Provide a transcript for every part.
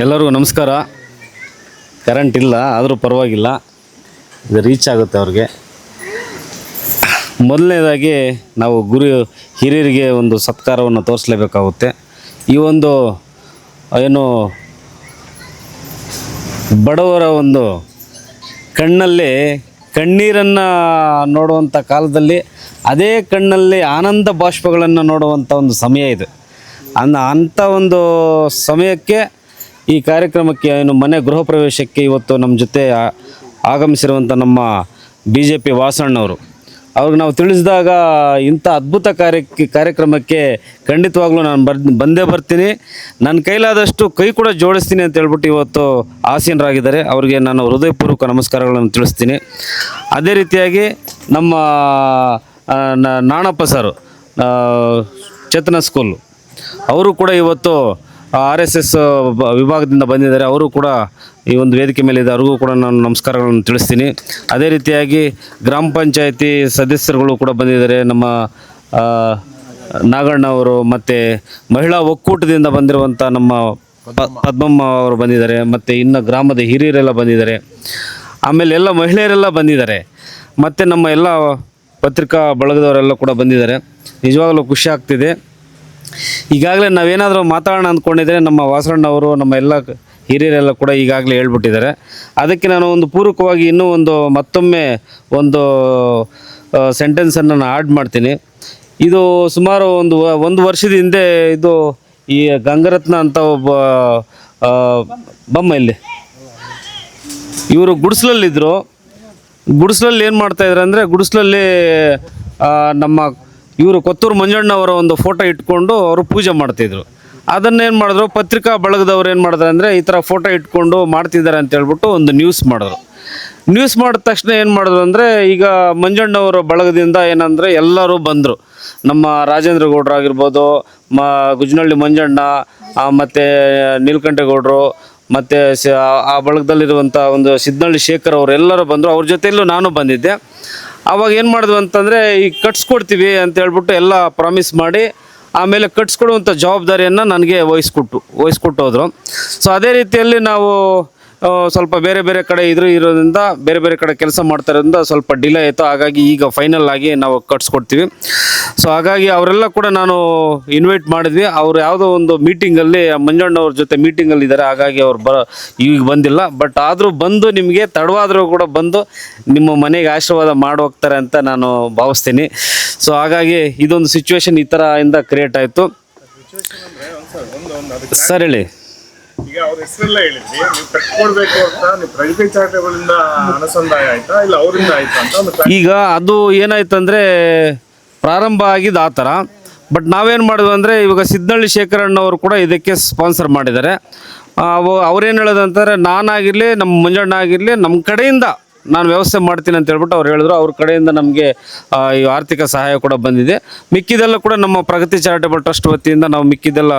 ಎಲ್ಲರಿಗೂ ನಮಸ್ಕಾರ. ಕರೆಂಟ್ ಇಲ್ಲ ಆದರೂ ಪರವಾಗಿಲ್ಲ, ಇದು ರೀಚ್ ಆಗುತ್ತೆ ಅವ್ರಿಗೆ. ಮೊದಲನೇದಾಗಿ ನಾವು ಹಿರಿಯರಿಗೆ ಒಂದು ಸತ್ಕಾರವನ್ನು ತೋರಿಸಲೇಬೇಕಾಗುತ್ತೆ. ಈ ಒಂದು ಏನು ಬಡವರ ಒಂದು ಕಣ್ಣಲ್ಲಿ ಕಣ್ಣೀರನ್ನು ನೋಡುವಂಥ ಕಾಲದಲ್ಲಿ ಅದೇ ಕಣ್ಣಲ್ಲಿ ಆನಂದ ಬಾಷ್ಪಗಳನ್ನು ನೋಡುವಂಥ ಒಂದು ಸಮಯ ಇದು. ಅಂಥ ಒಂದು ಸಮಯಕ್ಕೆ ಈ ಕಾರ್ಯಕ್ರಮಕ್ಕೆ ಏನು ಮನೆ ಗೃಹ ಪ್ರವೇಶಕ್ಕೆ ಇವತ್ತು ನಮ್ಮ ಜೊತೆ ಆಗಮಿಸಿರುವಂಥ ನಮ್ಮ BJP ವಾಸಣ್ಣವರು ಅವ್ರಿಗೆ ನಾವು ತಿಳಿಸಿದಾಗ ಇಂಥ ಅದ್ಭುತ ಕಾರ್ಯಕ್ರಮಕ್ಕೆ ಖಂಡಿತವಾಗ್ಲೂ ನಾನು ಬಂದೇ ಬರ್ತೀನಿ, ನನ್ನ ಕೈಲಾದಷ್ಟು ಕೈ ಕೂಡ ಜೋಡಿಸ್ತೀನಿ ಅಂತ ಹೇಳ್ಬಿಟ್ಟು ಇವತ್ತು ಆಸೀನರಾಗಿದ್ದಾರೆ. ಅವರಿಗೆ ನಾನು ಹೃದಯಪೂರ್ವಕ ನಮಸ್ಕಾರಗಳನ್ನು ತಿಳಿಸ್ತೀನಿ. ಅದೇ ರೀತಿಯಾಗಿ ನಮ್ಮ ನಾಣಪ್ಪ ಸರು ಚೇತನ ಸ್ಕೂಲು ಅವರು ಕೂಡ ಇವತ್ತು RSS ವಿಭಾಗದಿಂದ ಬಂದಿದ್ದಾರೆ. ಅವರು ಕೂಡ ಈ ಒಂದು ವೇದಿಕೆ ಮೇಲೆ ಇದೆ, ಅವ್ರಿಗೂ ಕೂಡ ನಾನು ನಮಸ್ಕಾರಗಳನ್ನು ತಿಳಿಸ್ತೀನಿ. ಅದೇ ರೀತಿಯಾಗಿ ಗ್ರಾಮ ಪಂಚಾಯತಿ ಸದಸ್ಯರುಗಳು ಕೂಡ ಬಂದಿದ್ದಾರೆ. ನಮ್ಮ ನಾಗಣ್ಣ ಅವರು ಮತ್ತು ಮಹಿಳಾ ಒಕ್ಕೂಟದಿಂದ ಬಂದಿರುವಂಥ ನಮ್ಮ ಪದ್ಮಮ್ಮ ಅವರು ಬಂದಿದ್ದಾರೆ. ಮತ್ತು ಇನ್ನು ಗ್ರಾಮದ ಹಿರಿಯರೆಲ್ಲ ಬಂದಿದ್ದಾರೆ. ಆಮೇಲೆ ಎಲ್ಲ ಮಹಿಳೆಯರೆಲ್ಲ ಬಂದಿದ್ದಾರೆ. ಮತ್ತು ನಮ್ಮ ಎಲ್ಲ ಪತ್ರಿಕಾ ಬಳಗದವರೆಲ್ಲ ಕೂಡ ಬಂದಿದ್ದಾರೆ. ನಿಜವಾಗಲೂ ಖುಷಿ ಆಗ್ತಿದೆ. ಈಗಾಗಲೇ ನಾವೇನಾದರೂ ಮಾತಾಡೋಣ ಅಂದ್ಕೊಂಡಿದ್ರೆ ನಮ್ಮ ವಾಸಣ್ಣವರು ನಮ್ಮ ಎಲ್ಲ ಹಿರಿಯರೆಲ್ಲ ಕೂಡ ಈಗಾಗಲೇ ಹೇಳ್ಬಿಟ್ಟಿದ್ದಾರೆ. ಅದಕ್ಕೆ ನಾನು ಒಂದು ಪೂರಕವಾಗಿ ಇನ್ನೂ ಮತ್ತೊಮ್ಮೆ ಒಂದು ಸೆಂಟೆನ್ಸನ್ನು ನಾನು ಆಡ್ ಮಾಡ್ತೀನಿ. ಇದು ಸುಮಾರು ಒಂದು ವರ್ಷದ ಹಿಂದೆ ಇದು ಈ ಗಂಗರತ್ನ ಅಂತ ಒಬ್ಬ ಬಮ್ಮ ಇಲ್ಲಿ ಇವರು ಗುಡಿಸ್ಲಲ್ಲಿದ್ದರು. ಗುಡಿಸ್ಲಲ್ಲಿ ಏನು ಮಾಡ್ತಾಯಿದ್ರು ಅಂದರೆ ಗುಡಿಸ್ಲಲ್ಲಿ ನಮ್ಮ ಇವರು ಕೊತ್ತೂರು ಮಂಜಣ್ಣವರ ಒಂದು ಫೋಟೋ ಇಟ್ಕೊಂಡು ಅವರು ಪೂಜೆ ಮಾಡ್ತಿದ್ರು. ಅದನ್ನೇನು ಮಾಡಿದ್ರು, ಪತ್ರಿಕಾ ಬಳಗದವ್ರು ಏನು ಮಾಡಿದ್ರು ಅಂದರೆ ಈ ಥರ ಫೋಟೋ ಇಟ್ಕೊಂಡು ಮಾಡ್ತಿದ್ದಾರೆ ಅಂತ ಹೇಳ್ಬಿಟ್ಟು ಒಂದು ನ್ಯೂಸ್ ಮಾಡಿದ್ರು. ನ್ಯೂಸ್ ಮಾಡಿದ ತಕ್ಷಣ ಏನು ಮಾಡಿದ್ರು ಅಂದರೆ ಈಗ ಮಂಜಣ್ಣವರ ಬಳಗದಿಂದ ಏನಂದರೆ ಎಲ್ಲರೂ ಬಂದರು. ನಮ್ಮ ರಾಜೇಂದ್ರ ಗೌಡ್ರಾಗಿರ್ಬೋದು, ಗುಜ್ನಳ್ಳಿ ಮಂಜಣ್ಣ, ಮತ್ತು ನೀಲಕಂಠೇಗೌಡರು, ಮತ್ತು ಆ ಬಳಗದಲ್ಲಿರುವಂಥ ಒಂದು ಸಿದ್ನಳ್ಳಿ ಶೇಖರ್ ಅವರೆಲ್ಲರೂ ಬಂದರು. ಅವ್ರ ಜೊತೆಯಲ್ಲೂ ನಾನು ಬಂದಿದ್ದೆ. ಆವಾಗ ಏನು ಮಾಡಿದ್ವು ಅಂತಂದರೆ ಈಗ ಕಟ್ಸ್ಕೊಡ್ತೀವಿ ಅಂತ ಹೇಳ್ಬಿಟ್ಟು ಎಲ್ಲ ಪ್ರಾಮಿಸ್ ಮಾಡಿ ಆಮೇಲೆ ಕಟ್ಸ್ಕೊಡುವಂಥ ಜವಾಬ್ದಾರಿಯನ್ನು ನನಗೆ ವಹಿಸ್ಕೊಟ್ಟು ಹೋದರು. ಸೊ ಅದೇ ರೀತಿಯಲ್ಲಿ ನಾವು ಸ್ವಲ್ಪ ಬೇರೆ ಬೇರೆ ಕಡೆ ಇರೋದ್ರಿಂದ ಬೇರೆ ಬೇರೆ ಕಡೆ ಕೆಲಸ ಮಾಡ್ತಾ ಇರೋದ್ರಿಂದ ಸ್ವಲ್ಪ ಡಿಲೇ ಆಯಿತು. ಹಾಗಾಗಿ ಈಗ ಫೈನಲ್ ಆಗಿ ನಾವು ಕಟ್ಸ್ಕೊಡ್ತೀವಿ. ಸೊ ಹಾಗಾಗಿ ಅವರೆಲ್ಲ ಕೂಡ ನಾನು ಇನ್ವೈಟ್ ಮಾಡಿದ್ವಿ. ಅವರು ಯಾವುದೋ ಒಂದು ಮೀಟಿಂಗಲ್ಲಿ ಮಂಜಣ್ಣವ್ರ ಜೊತೆ ಮೀಟಿಂಗಲ್ಲಿದ್ದಾರೆ. ಹಾಗಾಗಿ ಅವ್ರು ಈಗ ಬಂದಿಲ್ಲ. ಬಟ್ ಆದರೂ ಬಂದು ನಿಮಗೆ ತಡವಾದರೂ ಕೂಡ ಬಂದು ನಿಮ್ಮ ಮನೆಗೆ ಆಶೀರ್ವಾದ ಮಾಡಿ ಹೋಗ್ತಾರೆ ಅಂತ ನಾನು ಭಾವಿಸ್ತೀನಿ. ಸೊ ಹಾಗಾಗಿ ಇದೊಂದು ಸಿಚುವೇಶನ್ ಈ ಥರ ಇಂದ ಕ್ರಿಯೇಟ್ ಆಯಿತು. ಸರ್ ಹೇಳಿ. ಈಗ ಅವ್ರ ಹೆಸರೆಲ್ಲ ಹೇಳಿದ್ರಿ, ನೀವು ಕಟ್ಕೊಡ್ಬೇಕು ಅಂತ ನೀವು ಪ್ರಗತಿ ಚಾರಿಟೇಬಲ್ ಅನುಸಂಧಾನ ಆಯ್ತಾ ಇಲ್ಲ ಅವರಿಂದ ಆಯ್ತಾ ಅಂತ? ಈಗ ಅದು ಏನಾಯ್ತಂದರೆ ಪ್ರಾರಂಭ ಆಗಿದ್ದು ಆ ಥರ. ಬಟ್ ನಾವೇನು ಮಾಡಿದ್ವಿ ಅಂದರೆ ಇವಾಗ ಸಿದ್ನಳ್ಳಿ ಶೇಖರಣ್ಣವರು ಕೂಡ ಇದಕ್ಕೆ ಸ್ಪಾನ್ಸರ್ ಮಾಡಿದ್ದಾರೆ. ಅವ್ರೇನು ಹೇಳೋದಂತಾರೆ, ನಾನಾಗಿರಲಿ ನಮ್ಮ ಮಂಜಣ್ಣ ಆಗಿರಲಿ ನಮ್ಮ ಕಡೆಯಿಂದ ನಾನು ವ್ಯವಸ್ಥೆ ಮಾಡ್ತೀನಿ ಅಂತ ಹೇಳ್ಬಿಟ್ಟು ಅವ್ರು ಹೇಳಿದ್ರು. ಅವ್ರ ಕಡೆಯಿಂದ ನಮಗೆ ಈ ಆರ್ಥಿಕ ಸಹಾಯ ಕೂಡ ಬಂದಿದೆ. ಮಿಕ್ಕಿದೆಲ್ಲ ಕೂಡ ನಮ್ಮ ಪ್ರಗತಿ ಚಾರಿಟೇಬಲ್ ಟ್ರಸ್ಟ್ ವತಿಯಿಂದ ನಾವು ಮಿಕ್ಕಿದೆಲ್ಲ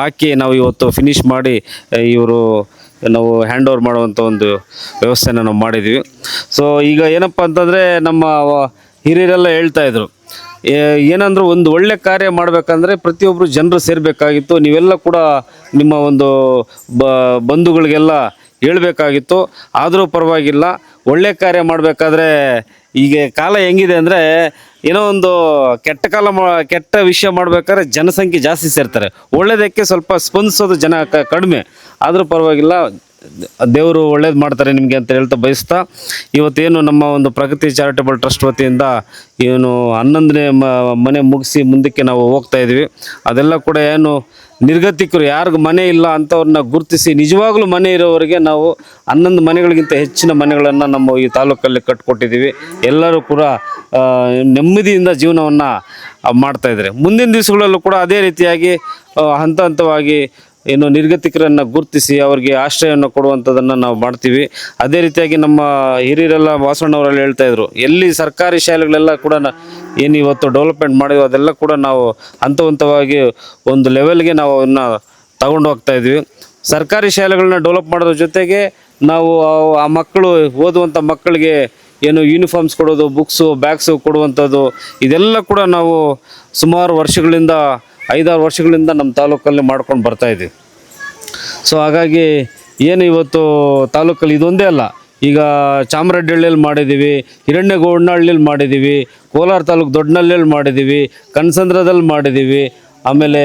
ಹಾಕಿ ನಾವು ಇವತ್ತು ಫಿನಿಷ್ ಮಾಡಿ ನಾವು ಹ್ಯಾಂಡ್ ಓವರ್ ಮಾಡುವಂಥ ಒಂದು ವ್ಯವಸ್ಥೆನ ನಾವು ಮಾಡಿದ್ದೀವಿ. ಸೊ ಈಗ ಏನಪ್ಪ ಅಂತಂದರೆ ನಮ್ಮ ಹಿರಿಯರೆಲ್ಲ ಹೇಳ್ತಾಯಿದ್ರು, ಏನಂದ್ರೆ ಒಂದು ಒಳ್ಳೆ ಕಾರ್ಯ ಮಾಡಬೇಕಂದ್ರೆ ಪ್ರತಿಯೊಬ್ಬರು ಜನರು ಸೇರಬೇಕಾಗಿತ್ತು. ನೀವೆಲ್ಲ ಕೂಡ ನಿಮ್ಮ ಒಂದು ಬಂಧುಗಳಿಗೆಲ್ಲ ಹೇಳಬೇಕಾಗಿತ್ತು. ಆದರೂ ಪರವಾಗಿಲ್ಲ, ಒಳ್ಳೆ ಕಾರ್ಯ ಮಾಡಬೇಕಾದ್ರೆ ಈಗ ಕಾಲ ಹೆಂಗಿದೆ ಅಂದರೆ ಏನೋ ಒಂದು ಕೆಟ್ಟ ವಿಷಯ ಮಾಡಬೇಕಾದ್ರೆ ಜನಸಂಖ್ಯೆ ಜಾಸ್ತಿ ಸೇರ್ತಾರೆ. ಒಳ್ಳೆಯದಕ್ಕೆ ಸ್ವಲ್ಪ ಸ್ಪಂದಿಸೋದು ಜನ ಕಡಿಮೆ. ಆದರೂ ಪರವಾಗಿಲ್ಲ, ದೇವರು ಒಳ್ಳೇದು ಮಾಡ್ತಾರೆ ನಿಮಗೆ ಅಂತ ಹೇಳ್ತಾ ಬಯಸ್ತಾ ಇವತ್ತೇನು ನಮ್ಮ ಒಂದು ಪ್ರಗತಿ ಚಾರಿಟೇಬಲ್ ಟ್ರಸ್ಟ್ ವತಿಯಿಂದ ಏನು 11ನೇ ಮನೆ ಮುಗಿಸಿ ಮುಂದಕ್ಕೆ ನಾವು ಹೋಗ್ತಾ ಇದ್ವಿ. ಅದೆಲ್ಲ ಕೂಡ ಏನು ನಿರ್ಗತಿಕರು ಯಾರಿಗೂ ಮನೆ ಇಲ್ಲ ಅಂಥವ್ರನ್ನ ಗುರುತಿಸಿ ನಿಜವಾಗ್ಲೂ ಮನೆ ಇರೋವರಿಗೆ ನಾವು 11 ಮನೆಗಳಿಗಿಂತ ಹೆಚ್ಚಿನ ಮನೆಗಳನ್ನು ನಮ್ಮ ಈ ತಾಲೂಕಲ್ಲಿ ಕಟ್ಕೊಟ್ಟಿದ್ದೀವಿ. ಎಲ್ಲರೂ ಕೂಡ ನೆಮ್ಮದಿಯಿಂದ ಜೀವನವನ್ನು ಮಾಡ್ತಾಯಿದ್ದಾರೆ. ಮುಂದಿನ ದಿವಸಗಳಲ್ಲೂ ಕೂಡ ಅದೇ ರೀತಿಯಾಗಿ ಹಂತ ಹಂತವಾಗಿ ಏನು ನಿರ್ಗತಿಕರನ್ನು ಗುರುತಿಸಿ ಅವರಿಗೆ ಆಶ್ರಯವನ್ನು ಕೊಡುವಂಥದ್ದನ್ನು ನಾವು ಮಾಡ್ತೀವಿ. ಅದೇ ರೀತಿಯಾಗಿ ನಮ್ಮ ಹಿರಿಯರೆಲ್ಲ ವಾಸಣ್ಣವರೆಲ್ಲ ಹೇಳ್ತಾಯಿದ್ರು, ಎಲ್ಲಿ ಸರ್ಕಾರಿ ಶಾಲೆಗಳೆಲ್ಲ ಕೂಡ ಏನು ಇವತ್ತು ಡೆವಲಪ್ಮೆಂಟ್ ಮಾಡಿದ್ವಿ ಅದೆಲ್ಲ ಕೂಡ ನಾವು ಹಂತ ಹಂತವಾಗಿ ಒಂದು ಲೆವೆಲ್ಗೆ ನಾವು ಅದನ್ನು ತಗೊಂಡು ಹೋಗ್ತಾಯಿದ್ವಿ. ಸರ್ಕಾರಿ ಶಾಲೆಗಳನ್ನ ಡೆವಲಪ್ ಮಾಡೋದ್ರ ಜೊತೆಗೆ ನಾವು ಆ ಮಕ್ಕಳು ಓದುವಂಥ ಮಕ್ಕಳಿಗೆ ಏನು ಯೂನಿಫಾರ್ಮ್ಸ್ ಕೊಡೋದು, ಬುಕ್ಸು ಬ್ಯಾಗ್ಸು ಕೊಡುವಂಥದ್ದು, ಇದೆಲ್ಲ ಕೂಡ ನಾವು ಸುಮಾರು ವರ್ಷಗಳಿಂದ 5-6 ವರ್ಷಗಳಿಂದ ನಮ್ಮ ತಾಲೂಕಲ್ಲಿ ಮಾಡ್ಕೊಂಡು ಬರ್ತಾಯಿದ್ದೀವಿ. ಸೊ ಹಾಗಾಗಿ ಏನು ಇವತ್ತು ತಾಲೂಕಲ್ಲಿ ಇದೊಂದೇ ಅಲ್ಲ, ಈಗ ಚಾಮರಾಜಹಳ್ಳಿಯಲ್ಲಿ ಮಾಡಿದ್ದೀವಿ, ಹಿರಣ್ಯಗೌಡನಹಳ್ಳಿಯಲ್ಲಿ ಮಾಡಿದ್ದೀವಿ, ಕೋಲಾರ ತಾಲೂಕು ದೊಡ್ಡನಹಳ್ಳಿಯಲ್ಲಿ ಮಾಡಿದ್ದೀವಿ, ಕನಸಂದ್ರದಲ್ಲಿ ಮಾಡಿದ್ದೀವಿ, ಆಮೇಲೆ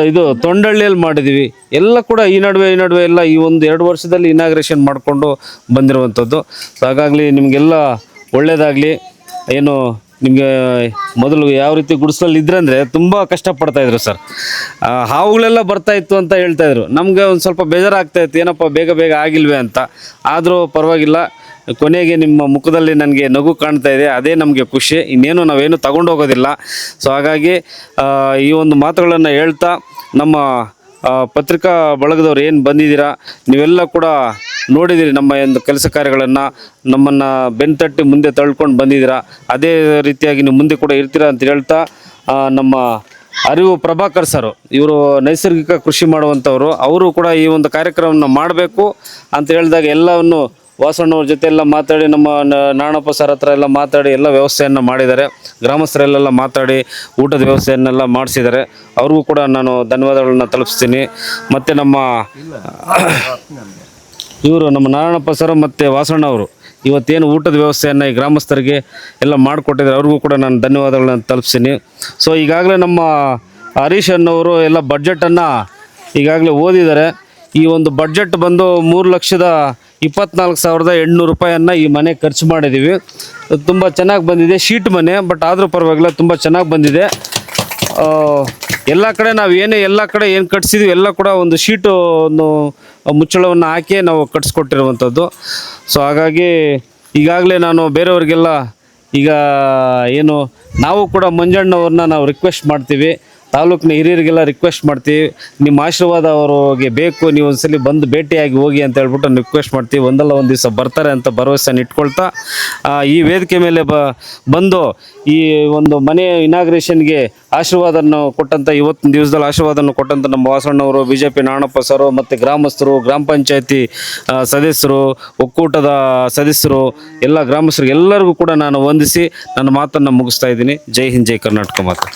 ಇದು ತೊಂಡಹಳ್ಳಿಯಲ್ಲಿ ಮಾಡಿದ್ದೀವಿ. ಎಲ್ಲ ಕೂಡ ಈ ನಡುವೆ ಎಲ್ಲ ಈ ಒಂದು 2 ವರ್ಷದಲ್ಲಿ ಇನಾಗ್ರೇಷನ್ ಮಾಡಿಕೊಂಡು ಬಂದಿರುವಂಥದ್ದು. ಸೊ ಹಾಗಾಗಲಿ ನಿಮಗೆಲ್ಲ ಒಳ್ಳೆಯದಾಗಲಿ. ಏನು ನಿಮಗೆ ಮೊದಲು ಯಾವ ರೀತಿ ಗುಡಿಸಲಲ್ಲಿ ಇದ್ರಂದರೆ ತುಂಬ ಕಷ್ಟಪಡ್ತಾಯಿದ್ರು ಸರ್. ಹಾವುಗಳೆಲ್ಲ ಬರ್ತಾಯಿತ್ತು ಅಂತ ಹೇಳ್ತಾಯಿದ್ರು. ನಮಗೆ ಒಂದು ಸ್ವಲ್ಪ ಬೇಜಾರಾಗ್ತಾಯಿತ್ತು, ಏನಪ್ಪ ಬೇಗ ಆಗಿಲ್ವೇ ಅಂತ. ಆದರೂ ಪರವಾಗಿಲ್ಲ, ಕೊನೆಗೆ ನಿಮ್ಮ ಮುಖದಲ್ಲಿ ನನಗೆ ನಗು ಕಾಣ್ತಾ ಇದೆ, ಅದೇ ನಮಗೆ ಖುಷಿ. ಇನ್ನೇನು ನಾವೇನು ತಗೊಂಡು ಹೋಗೋದಿಲ್ಲ. ಸೊ ಹಾಗಾಗಿ ಈ ಒಂದು ಮಾತುಗಳನ್ನು ಹೇಳ್ತಾ ನಮ್ಮ ಪತ್ರಿಕಾ ಬಳಗದವ್ರು ಏನು ಬಂದಿದ್ದೀರಾ, ನೀವೆಲ್ಲ ಕೂಡ ನೋಡಿದ್ದೀರಿ ನಮ್ಮ ಒಂದು ಕೆಲಸ ಕಾರ್ಯಗಳನ್ನು, ನಮ್ಮನ್ನು ಬೆನ್ತಟ್ಟಿ ಮುಂದೆ ತಳ್ಕೊಂಡು ಬಂದಿದ್ದೀರಾ. ಅದೇ ರೀತಿಯಾಗಿ ನೀವು ಮುಂದೆ ಕೂಡ ಇರ್ತೀರಾ ಅಂತ ಹೇಳ್ತಾ, ನಮ್ಮ ಅರಿವು ಪ್ರಭಾಕರ್ ಸರು, ಇವರು ನೈಸರ್ಗಿಕ ಕೃಷಿ ಮಾಡುವಂಥವ್ರು, ಅವರು ಕೂಡ ಈ ಒಂದು ಕಾರ್ಯಕ್ರಮವನ್ನು ಮಾಡಬೇಕು ಅಂತ ಹೇಳಿದಾಗ ಎಲ್ಲವನ್ನು ವಾಸಣ್ಣವ್ರ ಜೊತೆ ಎಲ್ಲ ಮಾತಾಡಿ, ನಮ್ಮ ನಾಣಪ್ಪ ಸರ್ ಹತ್ರ ಎಲ್ಲ ಮಾತಾಡಿ ಎಲ್ಲ ವ್ಯವಸ್ಥೆಯನ್ನು ಮಾಡಿದ್ದಾರೆ. ಗ್ರಾಮಸ್ಥರೆಲ್ಲ ಮಾತಾಡಿ ಊಟದ ವ್ಯವಸ್ಥೆಯನ್ನೆಲ್ಲ ಮಾಡಿಸಿದ್ದಾರೆ. ಅವ್ರಿಗೂ ಕೂಡ ನಾನು ಧನ್ಯವಾದಗಳನ್ನ ತಲುಪಿಸ್ತೀನಿ. ಮತ್ತು ನಮ್ಮ ಇವರು ನಮ್ಮ ನಾರಾಯಣಪ್ಪ ಸರ್ ಮತ್ತು ವಾಸಣ್ಣವರು ಇವತ್ತೇನು ಊಟದ ವ್ಯವಸ್ಥೆಯನ್ನು ಈ ಗ್ರಾಮಸ್ಥರಿಗೆ ಎಲ್ಲ ಮಾಡಿಕೊಟ್ಟಿದ್ದಾರೆ, ಅವ್ರಿಗೂ ಕೂಡ ನಾನು ಧನ್ಯವಾದಗಳನ್ನ ತಲುಪಿಸ್ತೀನಿ. ಸೊ ಈಗಾಗಲೇ ನಮ್ಮ ಹರೀಶ್ ಅನ್ನೋರು ಎಲ್ಲ ಬಡ್ಜೆಟನ್ನು ಈಗಾಗಲೇ ಓದಿದ್ದಾರೆ. ಈ ಒಂದು ಬಡ್ಜೆಟ್ ಬಂದು 3,24,800 ರೂಪಾಯಿಯನ್ನು ಈ ಮನೆ ಖರ್ಚು ಮಾಡಿದ್ದೀವಿ. ತುಂಬ ಚೆನ್ನಾಗಿ ಬಂದಿದೆ. ಶೀಟ್ ಮನೆ, ಬಟ್ ಆದರೂ ಪರವಾಗಿಲ್ಲ, ತುಂಬ ಚೆನ್ನಾಗಿ ಬಂದಿದೆ. ಎಲ್ಲ ಕಡೆ ನಾವು ಎಲ್ಲ ಕಡೆ ಏನು ಕಟ್ಸಿದ್ವಿ ಎಲ್ಲ ಕೂಡ ಒಂದು ಶೀಟು ಒಂದು ಮುಚ್ಚಳವನ್ನು ಹಾಕಿ ನಾವು ಕಟ್ಸ್ಕೊಟ್ಟಿರುವಂಥದ್ದು. ಸೊ ಹಾಗಾಗಿ ಈಗಾಗಲೇ ನಾನು ಬೇರೆಯವ್ರಿಗೆಲ್ಲ ಈಗ ಏನು ನಾವು ಕೂಡ ಮಂಜಣ್ಣವ್ರನ್ನ ನಾವು ರಿಕ್ವೆಸ್ಟ್ ಮಾಡ್ತೀವಿ, ತಾಲೂಕಿನ ಹಿರಿಯರಿಗೆಲ್ಲ ರಿಕ್ವೆಸ್ಟ್ ಮಾಡ್ತೀವಿ, ನಿಮ್ಮ ಆಶೀರ್ವಾದ ಅವ್ರಿಗೆ ಬೇಕು, ನೀವು ಒಂದ್ಸಲಿ ಬಂದು ಭೇಟಿಯಾಗಿ ಹೋಗಿ ಅಂತ ಹೇಳ್ಬಿಟ್ಟು ರಿಕ್ವೆಸ್ಟ್ ಮಾಡ್ತೀವಿ. ಒಂದಲ್ಲ ಒಂದು ದಿವಸ ಬರ್ತಾರೆ ಅಂತ ಭರವಸೆನ ಇಟ್ಕೊಳ್ತಾ ಈ ವೇದಿಕೆ ಮೇಲೆ ಬಂದು ಈ ಒಂದು ಮನೆ ಇನಾಗ್ರೇಷನ್ಗೆ ಆಶೀರ್ವಾದವನ್ನು ಕೊಟ್ಟಂಥ, ಇವತ್ತಿನ ದಿವಸದಲ್ಲಿ ಆಶೀರ್ವಾದವನ್ನು ಕೊಟ್ಟಂಥ ನಮ್ಮ ವಾಸಣ್ಣವರು, BJP ನಾಣಪ್ಪ ಸರು ಮತ್ತು ಗ್ರಾಮಸ್ಥರು, ಗ್ರಾಮ ಪಂಚಾಯತಿ ಸದಸ್ಯರು, ಒಕ್ಕೂಟದ ಸದಸ್ಯರು, ಎಲ್ಲ ಗ್ರಾಮಸ್ಥರು ಎಲ್ಲರಿಗೂ ಕೂಡ ನಾನು ವಂದಿಸಿ ನನ್ನ ಮಾತನ್ನು ಮುಗಿಸ್ತಾ ಇದ್ದೀನಿ. ಜೈ ಹಿಂದ್, ಜೈ ಕರ್ನಾಟಕ ಮಾತು.